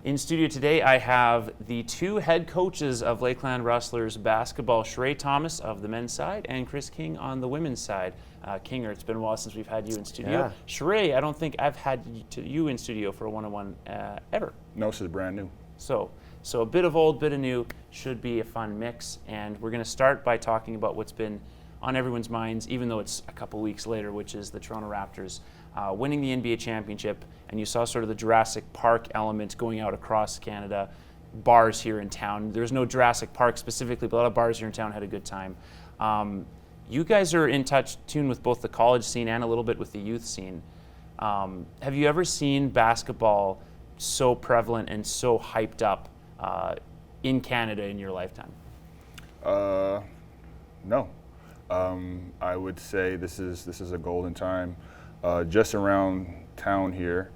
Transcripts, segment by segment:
In studio today, I have the two head coaches of Lakeland Rustlers basketball, Sheray Thomas of the men's side and Chris King on the women's side. Kinger, it's been a while since we've had you in studio. Yeah. Sheray, I don't think I've had you in studio for a one-on-one ever. No, this is brand new. So a bit of old, bit of new, should be a fun mix. And we're going to start by talking about what's been on everyone's minds, even though it's a couple weeks later, which is the Toronto Raptors winning the NBA championship. And you saw sort of the Jurassic Park element going out across Canada, bars here in town. There's no Jurassic Park specifically, but a lot of bars here in town had a good time. You guys are in tune with both the college scene and a little bit with the youth scene. Have you ever seen basketball so prevalent and so hyped up in Canada in your lifetime? No. I would say this is a golden time. Just around town here,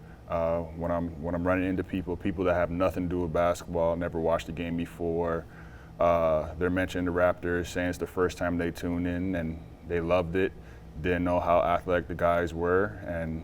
when I'm running into people that have nothing to do with basketball, never watched a game before, they're mentioning the Raptors, saying it's the first time they tuned in and they loved it, didn't know how athletic the guys were, and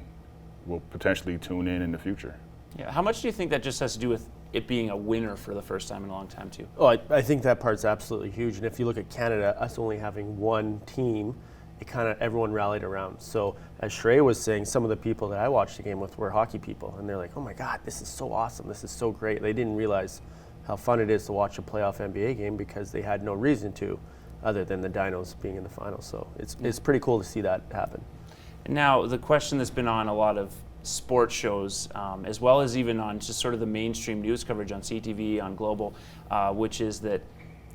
will potentially tune in the future. Yeah. How much do you think that just has to do with it being a winner for the first time in a long time too? Oh, I think that part's absolutely huge. And if you look at Canada, us only having one team, it kind of everyone rallied around. So as Sheray was saying, some of the people that I watched the game with were hockey people, and they're like, "Oh my God, this is so awesome! This is so great!" They didn't realize how fun it is to watch a playoff NBA game because they had no reason to, other than the Dinos being in the finals. So it's pretty cool to see that happen. Now, the question that's been on a lot of sports shows, as well as even on just sort of the mainstream news coverage on CTV, on Global, which is that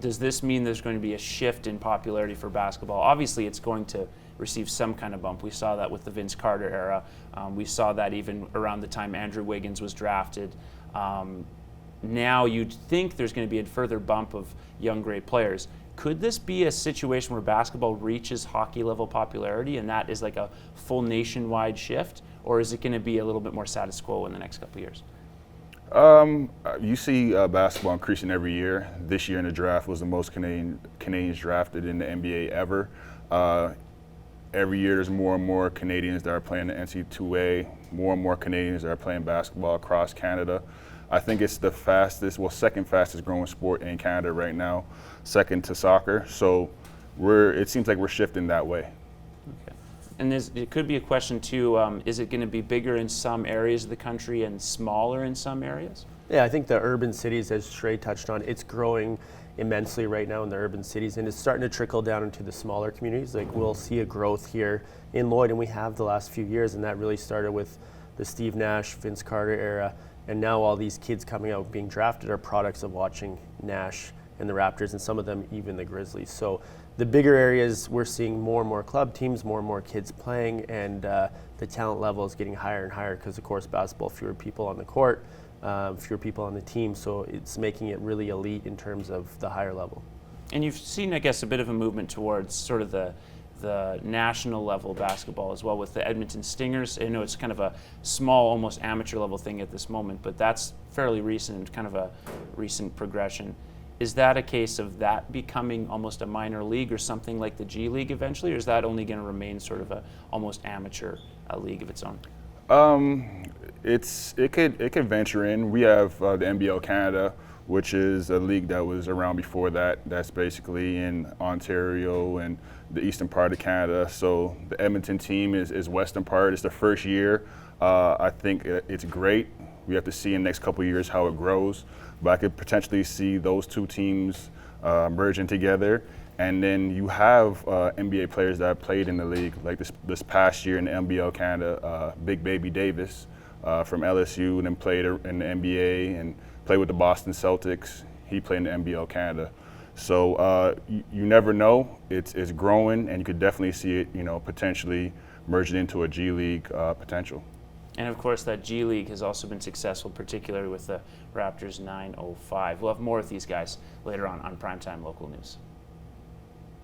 does this mean there's going to be a shift in popularity for basketball? Obviously, it's going to receive some kind of bump. We saw that with the Vince Carter era. We saw that even around the time Andrew Wiggins was drafted. Now you'd think there's going to be a further bump of young, great players. Could this be a situation where basketball reaches hockey level popularity and that is like a full nationwide shift? Or is it going to be a little bit more status quo in the next couple of years? You see basketball increasing every year. This year in the draft was the most Canadians drafted in the NBA ever. Every year there's more and more Canadians that are playing the NCAA, more and more Canadians that are playing basketball across Canada. I think it's the second fastest growing sport in Canada right now, second to soccer. So it seems like we're shifting that way. Okay. And it could be a question too, is it going to be bigger in some areas of the country and smaller in some areas? Yeah, I think the urban cities, as Sheray touched on, it's growing immensely right now in the urban cities, and it's starting to trickle down into the smaller communities. Like we'll see a growth here in Lloyd, and we have the last few years, and that really started with the Steve Nash, Vince Carter era, and now all these kids coming out being drafted are products of watching Nash and the Raptors, and some of them even the Grizzlies. So the bigger areas, we're seeing more and more club teams, more and more kids playing, and the talent level is getting higher and higher because, of course, basketball, fewer people on the court, fewer people on the team, so it's making it really elite in terms of the higher level. And you've seen, I guess, a bit of a movement towards sort of the national level basketball as well with the Edmonton Stingers. I know it's kind of a small, almost amateur level thing at this moment, but that's fairly recent, kind of a recent progression. Is that a case of that becoming almost a minor league or something like the G League eventually, or is that only going to remain sort of a almost amateur league of its own? It could venture in. We have the NBL Canada, which is a league that was around before that. That's basically in Ontario and the eastern part of Canada. So the Edmonton team is western part. It's the first year. I think it's great. We have to see in the next couple of years how it grows. But I could potentially see those two teams merging together. And then you have NBA players that have played in the league, like this past year in the NBL Canada, Big Baby Davis from LSU, and then played in the NBA and played with the Boston Celtics. He played in the NBL Canada. So you never know. It's growing, and you could definitely see it, potentially merging into a G League potential. And of course, that G League has also been successful, particularly with the Raptors 905. We'll have more with these guys later on Primetime Local News.